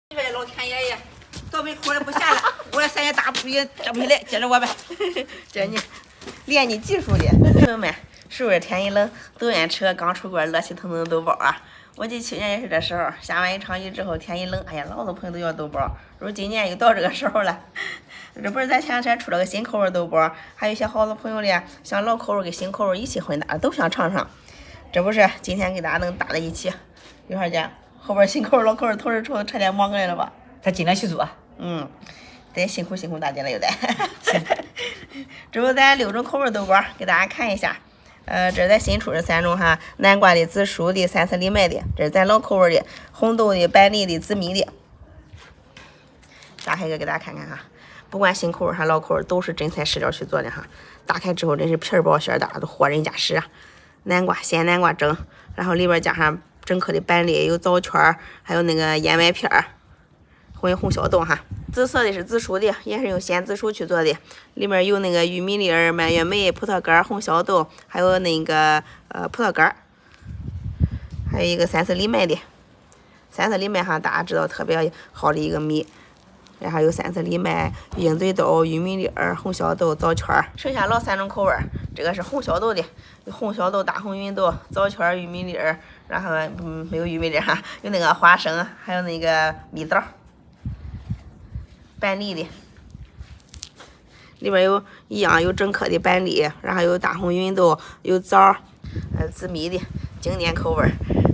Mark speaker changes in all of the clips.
Speaker 1: 这边老天爷呀，倒霉哭的不下了，我这3件大布也整不起来，接着我呗。这你练你技术的，朋友们，是不是天一冷都愿吃个刚出锅热气腾腾的豆包啊？我记去年也是这时候，下完一场雨之后，天一冷，哎呀，老多朋友都要豆包。如今年又到这个时候了，这不是咱前两天出了个新口味豆包，还有一些好多朋友的想老口味跟新口味一起混搭，都想尝尝。这不是今天给大家能搭在一起，一会儿见。后边新口味老口味同时瞅差点忙过来了吧？
Speaker 2: 他尽量去做。
Speaker 1: 得辛苦大家了又得。这不咱6种口味豆包给大家看一下。这是咱新出的3种哈，南瓜的、紫薯的、三色藜麦的，这是咱老口味的，红豆的、板栗的、紫米的。打开一个给大家看看哈，不管新口味还是老口味，都是真材实料去做的哈。打开之后真是皮儿薄馅儿大，都货真价实啊。南瓜鲜南瓜蒸，然后里边加上整颗的板栗，有枣圈，还有那个燕麦片儿，红小豆哈。紫色的是紫薯的，也是用鲜紫薯去做的，里面有那个玉米粒儿、蔓越莓、葡萄干、红小豆，还有那个葡萄干，还有一个三色藜麦的。三色藜麦哈，大家知道特别好的一个米。然后有三色藜麦、鹰嘴豆、玉米粒儿、红小豆、枣圈。剩下老3种口味，这个是红小豆的，有红小豆、大红芸豆、枣圈、玉米粒儿，然后没有玉米粒哈，有那个花生，还有那个蜜枣。板栗的，里边有一样有整颗的板栗，然后有大红芸豆，有枣，紫米的经典口味，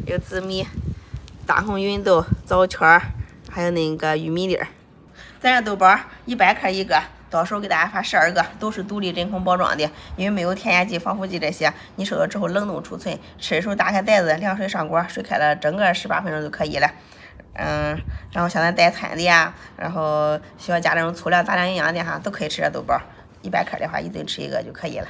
Speaker 1: 有紫米、大红芸豆、枣圈，还有那个玉米粒儿。咱这豆包100克一个，到时候给大家发12个，都是独立真空包装的，因为没有添加剂、防腐剂这些。你收到之后冷冻储存，吃的时候打开袋子，凉水上锅，水开了蒸个18分钟就可以了。然后像咱代餐的呀，然后需要加这种粗粮、杂粮营养的哈，都可以吃这豆包。100克的话，一顿吃一个就可以了。